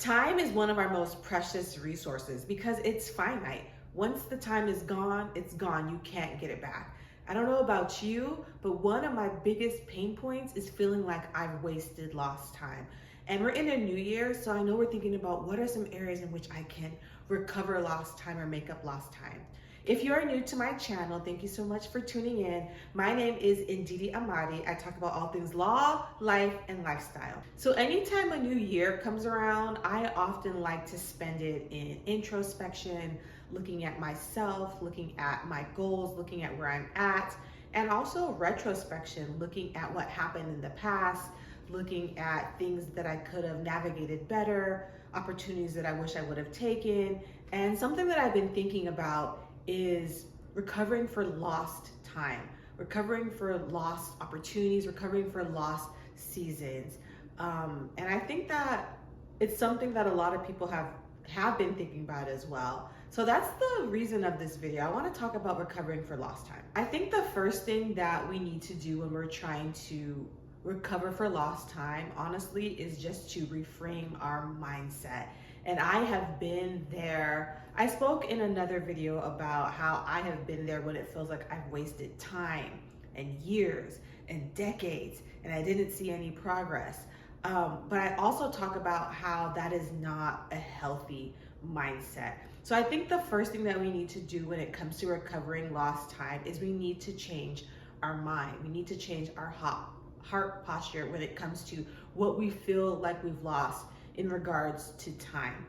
Time is one of our most precious resources because it's finite. Once the time is gone, it's gone. You can't get it back. I don't know about you, but one of my biggest pain points is feeling like I've wasted lost time. And we're in a new year, so I know we're thinking about what are some areas in which I can recover lost time or make up lost time. If you are new to my channel, thank you so much for tuning in. My name is Ndidi Amadi. I talk about all things law, life, and lifestyle. So anytime a new year comes around, I often like to spend it in introspection, looking at myself, looking at my goals, looking at where I'm at, and also retrospection, looking at what happened in the past, looking at things that I could have navigated better, opportunities that I wish I would have taken. And something that I've been thinking about is recovering for lost time, recovering for lost opportunities, recovering for lost seasons. And I think that it's something that a lot of people have been thinking about as well. So that's the reason of this video. I want to talk about recovering for lost time. I think the first thing that we need to do when we're trying to recover for lost time, honestly, is just to reframe our mindset. And I have been there. I spoke in another video about how I have been there when it feels like I've wasted time and years and decades and I didn't see any progress. But I also talk about how that is not a healthy mindset. So I think the first thing that we need to do when it comes to recovering lost time is we need to change our mind. We need to change our heart posture when it comes to what we feel like we've lost in regards to time.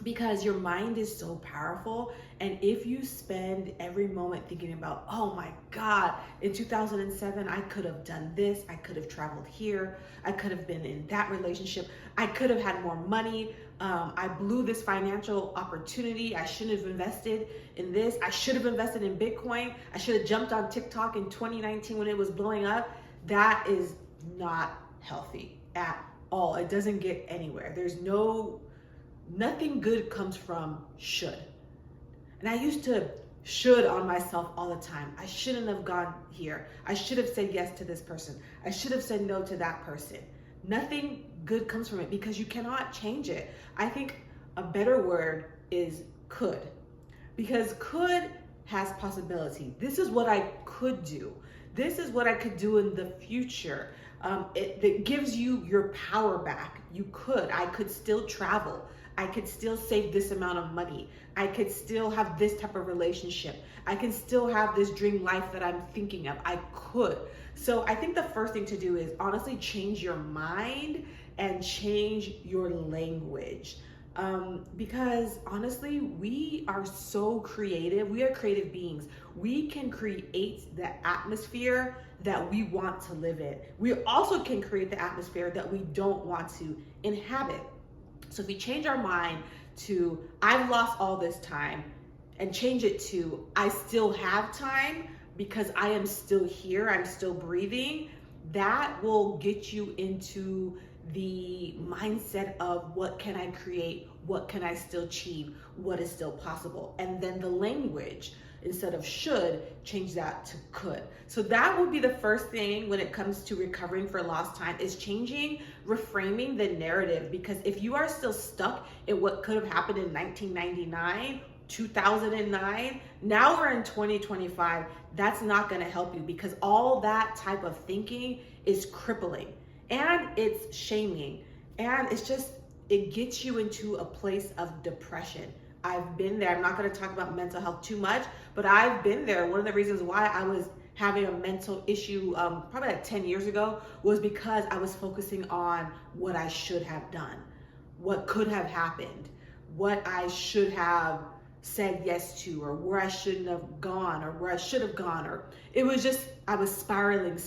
Because your mind is so powerful, and if you spend every moment thinking about, oh my God, in 2007 I could have done this, I could have traveled here, I could have been in that relationship, I could have had more money, I blew this financial opportunity, I shouldn't have invested in this, I should have invested in Bitcoin, I should have jumped on TikTok in 2019 when it was blowing up. That is not healthy at all. It doesn't get anywhere. There's nothing good comes from should. And I used to should on myself all the time. I shouldn't have gone here. I should have said yes to this person. I should have said no to that person. Nothing good comes from it because you cannot change it. I think a better word is could, because could has possibility. This is what I could do. This is what I could do in the future. It gives you your power back. I could still travel. I could still save this amount of money. I could still have this type of relationship. I can still have this dream life that I'm thinking of. I could. So I think the first thing to do is honestly change your mind and change your language. Because honestly, we are so creative. We are creative beings. We can create the atmosphere that we want to live in. We also can create the atmosphere that we don't want to inhabit. So if we change our mind to, I've lost all this time, and change it to, I still have time because I am still here, I'm still breathing, that will get you into the mindset of what can I create, what can I still achieve, what is still possible. And then the language, instead of should, change that to could. So that would be the first thing when it comes to recovering for lost time, is changing, reframing the narrative. Because if you are still stuck in what could have happened in 1999, 2009, now we're in 2025, that's not gonna help you, because all that type of thinking is crippling and it's shaming, and it gets you into a place of depression. I've been there. I'm not going to talk about mental health too much, but I've been there. One of the reasons why I was having a mental issue probably like 10 years ago was because I was focusing on what I should have done, what could have happened, what I should have said yes to, or where I shouldn't have gone, or where I should have gone, or it was just, I was spiraling.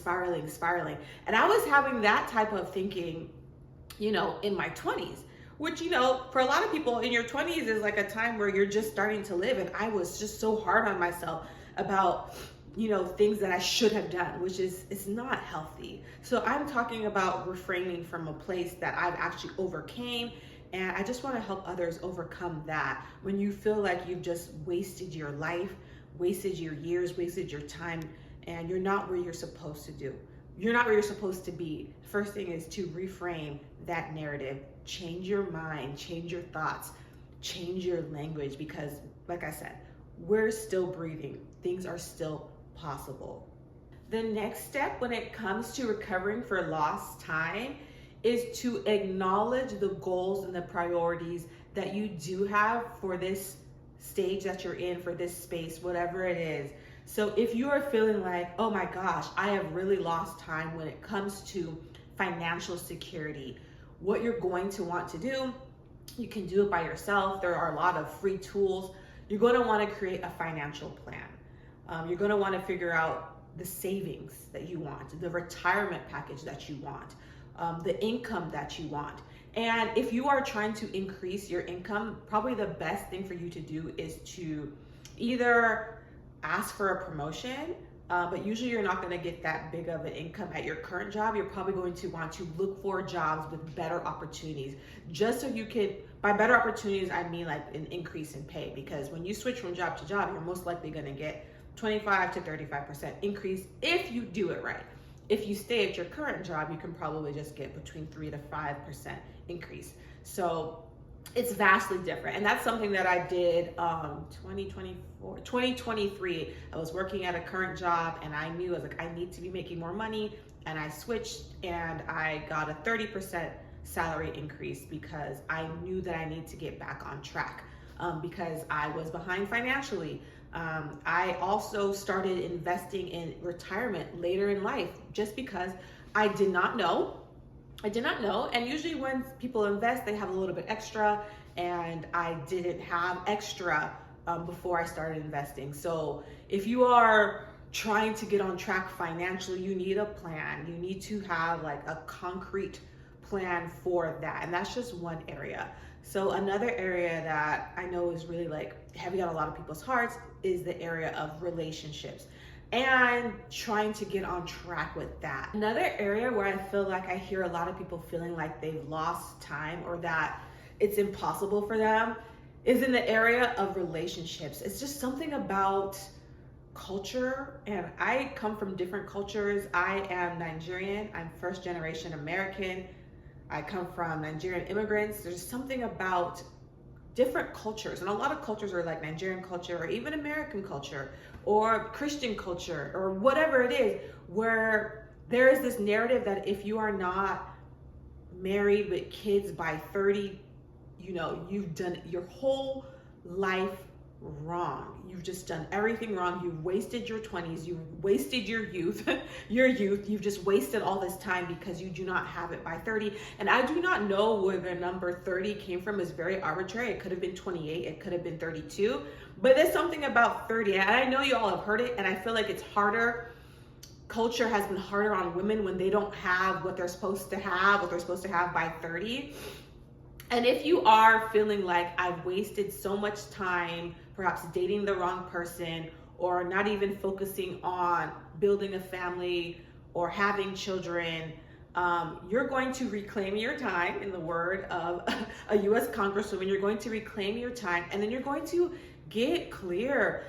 And I was having that type of thinking, in my 20s. Which, for a lot of people in your 20s is like a time where you're just starting to live. And I was just so hard on myself about, things that I should have done, which it's not healthy. So I'm talking about refraining from a place that I've actually overcame. And I just want to help others overcome that. When you feel like you've just wasted your life, wasted your years, wasted your time, and you're not where you're supposed to do. you're not where you're supposed to be. First thing is to reframe that narrative, change your mind, change your thoughts, change your language, because like I said, we're still breathing. Things are still possible. The next step when it comes to recovering for lost time is to acknowledge the goals and the priorities that you do have for this stage that you're in, for this space, whatever it is. So if you are feeling like, oh my gosh, I have really lost time when it comes to financial security, what you're going to want to do, you can do it by yourself. There are a lot of free tools. You're going to want to create a financial plan. You're going to want to figure out the savings that you want, the retirement package that you want, the income that you want. And if you are trying to increase your income, probably the best thing for you to do is to either ask for a promotion, but usually you're not going to get that big of an income at your current job. You're probably going to want to look for jobs with better opportunities, just so you can, by better opportunities, I mean like an increase in pay, because when you switch from job to job, you're most likely going to get 25 to 35% increase if you do it right. If you stay at your current job, you can probably just get between 3 to 5% increase. So it's vastly different. And that's something that I did 2023. I was working at a current job and I knew, I was like, I need to be making more money. And I switched and I got a 30% salary increase because I knew that I need to get back on track because I was behind financially. I also started investing in retirement later in life just because I did not know. And usually when people invest, they have a little bit extra, and I didn't have extra before I started investing. So if you are trying to get on track financially, you need a plan. You need to have like a concrete plan for that. And that's just one area. So another area that I know is really like heavy on a lot of people's hearts is the area of relationships and trying to get on track with that. Another area where I feel like I hear a lot of people feeling like they've lost time or that it's impossible for them is in the area of relationships. It's just something about culture, and I come from different cultures. I am Nigerian, I'm first generation American. I come from Nigerian immigrants. There's something about different cultures, and a lot of cultures are like Nigerian culture or even American culture or Christian culture or whatever it is, where there is this narrative that if you are not married with kids by 30, you know, you've done your whole life wrong. You've just done everything wrong. You've wasted your 20s. You've wasted your youth, You've just wasted all this time because you do not have it by 30. And I do not know where the number 30 came from. It's very arbitrary. It could have been 28. It could have been 32. But there's something about 30. And I know you all have heard it. And I feel like it's harder. Culture has been harder on women when they don't have what they're supposed to have, by 30. And if you are feeling like I've wasted so much time, perhaps dating the wrong person, or not even focusing on building a family or having children, you're going to reclaim your time, in the word of a US Congresswoman. You're going to reclaim your time, and then you're going to get clear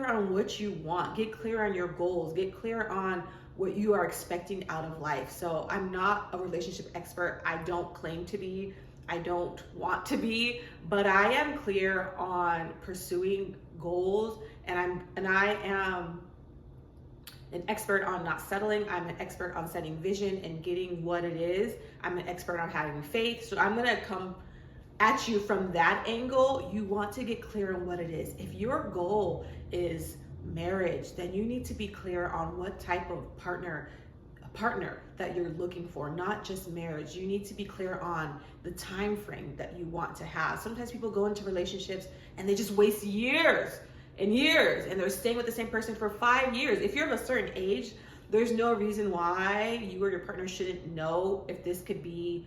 on what you want, get clear on your goals, get clear on what you are expecting out of life. So I'm not a relationship expert. I don't claim to be. I don't want to be, but I am clear on pursuing goals, and I am an expert on not settling. I'm an expert on setting vision and getting what it is. I'm an expert on having faith. So I'm gonna come at you from that angle. You want to get clear on what it is. If your goal is marriage, then you need to be clear on what type of partner that you're looking for, not just marriage. You need to be clear on the time frame that you want to have. Sometimes people go into relationships and they just waste years and years, and they're staying with the same person for 5 years. If you're of a certain age, there's no reason why you or your partner shouldn't know if this could be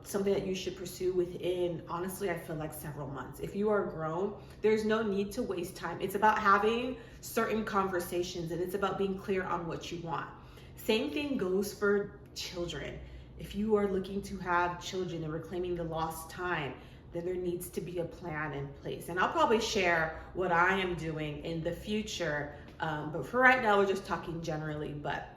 something that you should pursue within, honestly, I feel like several months. If you are grown, there's no need to waste time. It's about having certain conversations, and it's about being clear on what you want. Same thing goes for children. If you are looking to have children and reclaiming the lost time, then there needs to be a plan in place. And I'll probably share what I am doing in the future. But for right now, we're just talking generally. But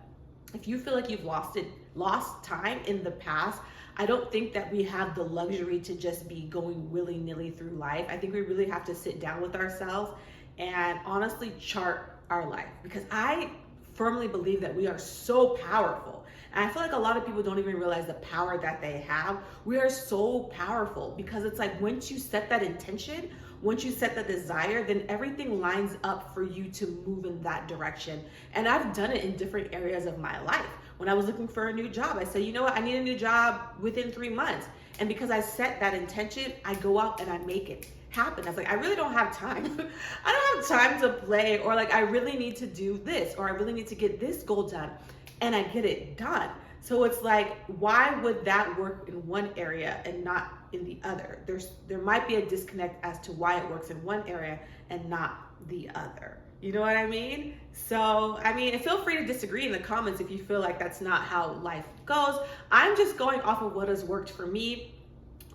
if you feel like you've lost time in the past, I don't think that we have the luxury to just be going willy-nilly through life. I think we really have to sit down with ourselves and honestly chart our life, because I firmly believe that we are so powerful. And I feel like a lot of people don't even realize the power that they have. We are so powerful because it's like once you set that intention, once you set the desire, then everything lines up for you to move in that direction. And I've done it in different areas of my life. When I was looking for a new job, I said, you know what, I need a new job within 3 months. And because I set that intention, I go out and I make it happen. I was like, I really don't have time. I don't have time to play, or like, I really need to do this, or I really need to get this goal done. And I get it done. So it's like, why would that work in one area and not in the other? There might be a disconnect as to why it works in one area and not the other. You know what I mean? So, I mean, and feel free to disagree in the comments if you feel like that's not how life goes. I'm just going off of what has worked for me,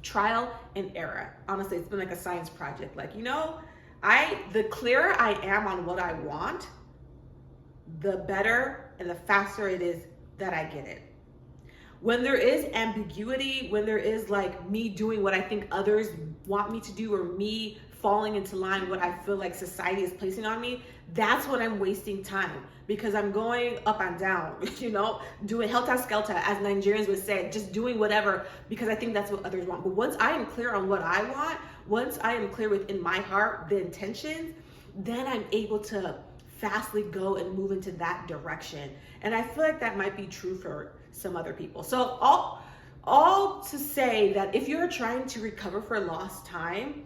trial and error. Honestly, it's been like a science project. Like, you know, the clearer I am on what I want, the better and the faster it is that I get it. When there is ambiguity, when there is like me doing what I think others want me to do, or me falling into line what I feel like society is placing on me, that's when I'm wasting time, because I'm going up and down, you know, doing helter skelter, as Nigerians would say, just doing whatever because I think that's what others want. But once I am clear on what I want, once I am clear within my heart, the intentions, then I'm able to fastly go and move into that direction. And I feel like that might be true for some other people. So all to say that if you're trying to recover for lost time,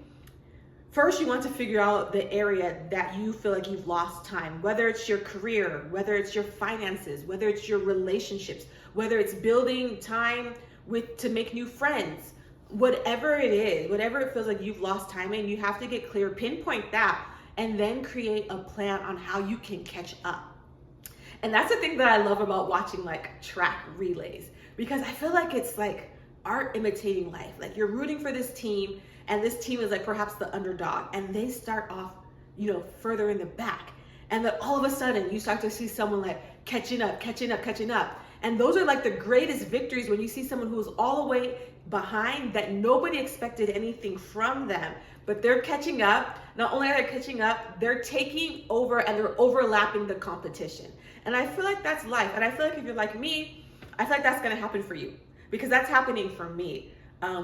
first you want to figure out the area that you feel like you've lost time, whether it's your career, whether it's your finances, whether it's your relationships, whether it's building time to make new friends, whatever it is, whatever it feels like you've lost time in, you have to get clear, pinpoint that, and then create a plan on how you can catch up. And that's the thing that I love about watching like track relays, because I feel like it's like art imitating life. Like you're rooting for this team, and this team is like perhaps the underdog, and they start off, you know, further in the back. And then all of a sudden you start to see someone like catching up. And those are like the greatest victories, when you see someone who's all the way behind that nobody expected anything from them, but they're catching up. Not only are they catching up, they're taking over and they're overlapping the competition. And I feel like that's life. And I feel like if you're like me, I feel like that's gonna happen for you, because that's happening for me.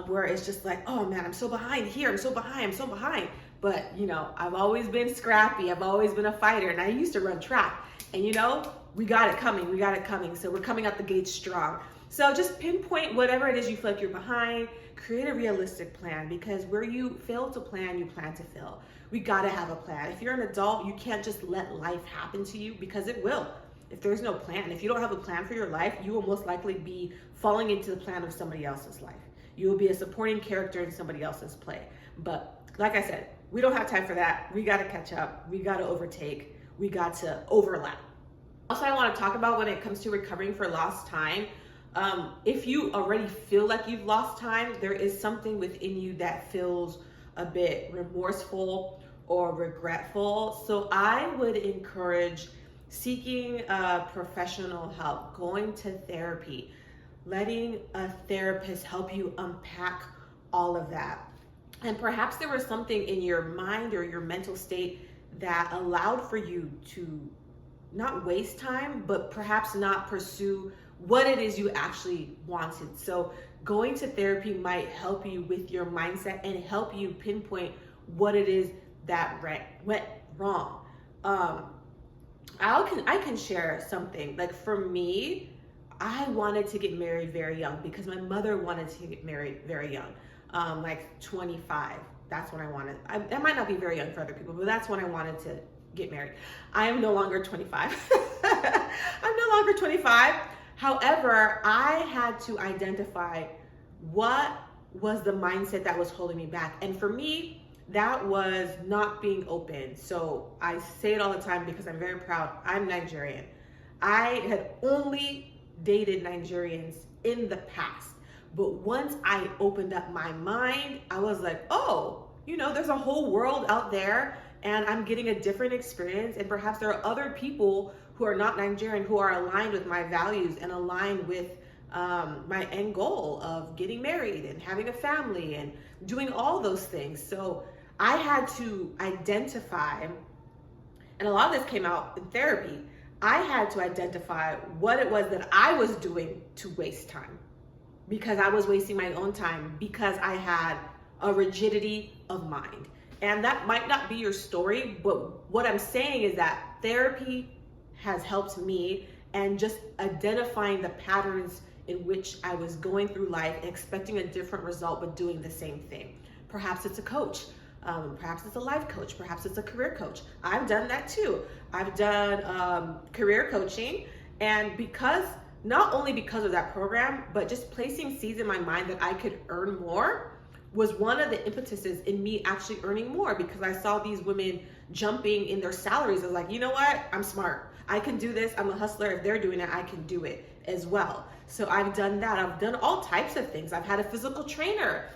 Where it's just like, oh man, I'm so behind here, I'm so behind. But you know, I've always been scrappy, I've always been a fighter, and I used to run track. And you know, we got it coming. So we're coming out the gate strong. So just pinpoint whatever it is you feel like you're behind, create a realistic plan, because where you fail to plan, you plan to fail. We gotta have a plan. If you're an adult, you can't just let life happen to you, because it will. If there's no plan, if you don't have a plan for your life, you will most likely be falling into the plan of somebody else's life. You will be a supporting character in somebody else's play. But like I said, we don't have time for that. We got to catch up. We got to overtake. We got to overlap. Also, I want to talk about when it comes to recovering for lost time. If you already feel like you've lost time, there is something within you that feels a bit remorseful or regretful. So I would encourage seeking professional help, going to therapy, letting a therapist help you unpack all of that. And perhaps there was something in your mind or your mental state that allowed for you to not waste time, but perhaps not pursue what it is you actually wanted. So going to therapy might help you with your mindset and help you pinpoint what it is that went wrong. I can share something. Like for me, I wanted to get married very young because my mother wanted to get married very young, like 25. That's when I wanted. That might not be very young for other people, but that's when I wanted to get married. I am no longer 25. I'm no longer 25. However, I had to identify what was the mindset that was holding me back. And for me, that was not being open. So I say it all the time because I'm very proud. I'm Nigerian. I had only dated Nigerians in the past. But once I opened up my mind, I was like, oh, you know, there's a whole world out there and I'm getting a different experience. And perhaps there are other people who are not Nigerian, who are aligned with my values and aligned with my end goal of getting married and having a family and doing all those things. So I had to identify, and a lot of this came out in therapy, I had to identify what it was that I was doing to waste time, because I was wasting my own time because I had a rigidity of mind. And that might not be your story, but what I'm saying is that therapy has helped me, and just identifying the patterns in which I was going through life, expecting a different result, but doing the same thing. Perhaps it's a coach. Perhaps it's a life coach. Perhaps it's a career coach. I've done that too. I've done career coaching, and not only because of that program, but just placing seeds in my mind that I could earn more was one of the impetuses in me actually earning more, because I saw these women jumping in their salaries. I was like, you know what? I'm smart. I can do this. I'm a hustler. If they're doing it, I can do it as well. So I've done that. I've done all types of things. I've had a physical trainer.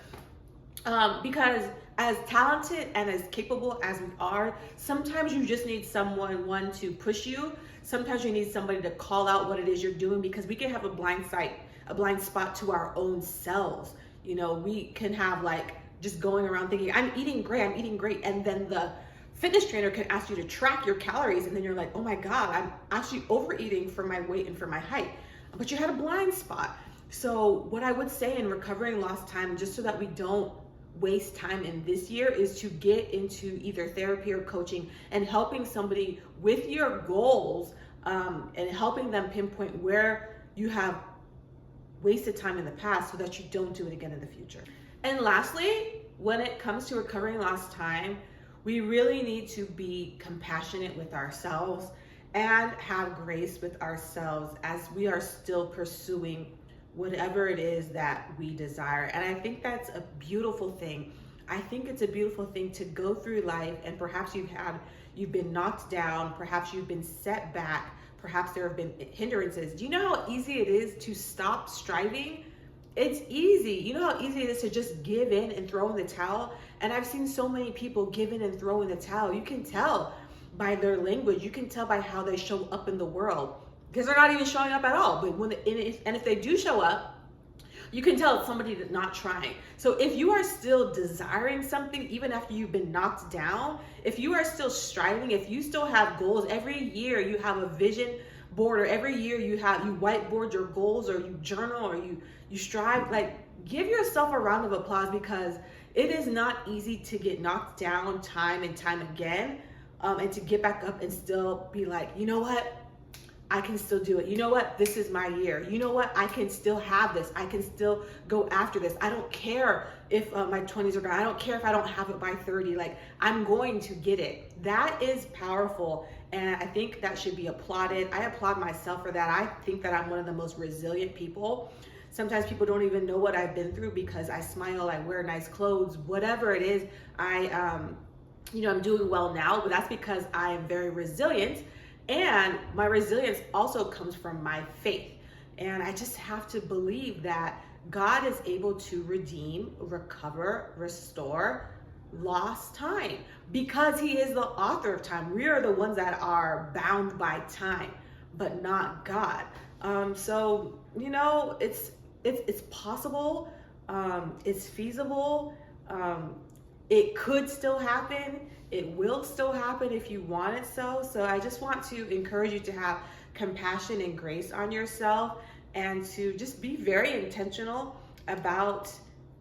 Because as talented and as capable as we are, sometimes you just need someone to push you. Sometimes you need somebody to call out what it is you're doing, because we can have a blind spot to our own selves. You know, we can have just going around thinking, I'm eating great. And then the fitness trainer can ask you to track your calories. And then you're like, oh my God, I'm actually overeating for my weight and for my height. But you had a blind spot. So what I would say in recovering lost time, just so that we don't waste time in this year, is to get into either therapy or coaching and helping somebody with your goals, and helping them pinpoint where you have wasted time in the past so that you don't do it again in the future. And lastly, when it comes to recovering lost time, we really need to be compassionate with ourselves and have grace with ourselves as we are still pursuing whatever it is that we desire. And I think that's a beautiful thing. I think it's a beautiful thing to go through life, and perhaps you've been knocked down, perhaps you've been set back, perhaps there have been hindrances. Do you know how easy it is to stop striving? It's easy. You know how easy it is to just give in and throw in the towel? And I've seen so many people give in and throw in the towel. You can tell by their language. You can tell by how they show up in the world, because they're not even showing up at all. But if they do show up, you can tell it's somebody that's not trying. So if you are still desiring something, even after you've been knocked down, if you are still striving, if you still have goals, every year you have a vision board, or every year you whiteboard your goals, or you journal, or you strive, give yourself a round of applause, because it is not easy to get knocked down time and time again, and to get back up and still be like, you know what? I can still do it. You know what? This is my year. You know what? I can still have this. I can still go after this. I don't care if my 20s are gone. I don't care if I don't have it by 30. I'm going to get it. That is powerful. And I think that should be applauded. I applaud myself for that. I think that I'm one of the most resilient people. Sometimes people don't even know what I've been through, because I smile, I wear nice clothes, whatever it is. I'm doing well now, but that's because I am very resilient. And my resilience also comes from my faith. And I just have to believe that God is able to redeem, recover, restore lost time, because He is the author of time. We are the ones that are bound by time, but not God. So it's possible. It's feasible. It could still happen. It will still happen if you want it so. So I just want to encourage you to have compassion and grace on yourself, and to just be very intentional about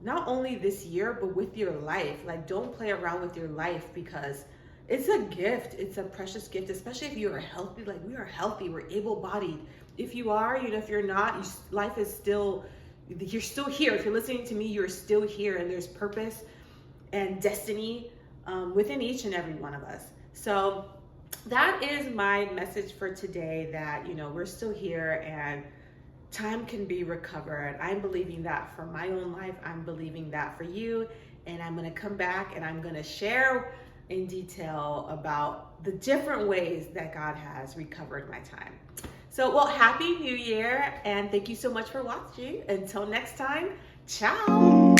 not only this year, but with your life. Don't play around with your life, because it's a gift. It's a precious gift, especially if you are healthy. We are healthy, we're able-bodied. If you are, if you're not, life is still, you're still here. If you're listening to me, you're still here, and there's purpose and destiny within each and every one of us. So that is my message for today, that we're still here and time can be recovered. I'm believing that for my own life. I'm believing that for you, and I'm going to come back and I'm going to share in detail about the different ways that God has recovered my time. So, Happy New Year, and thank you so much for watching. Until next time, ciao.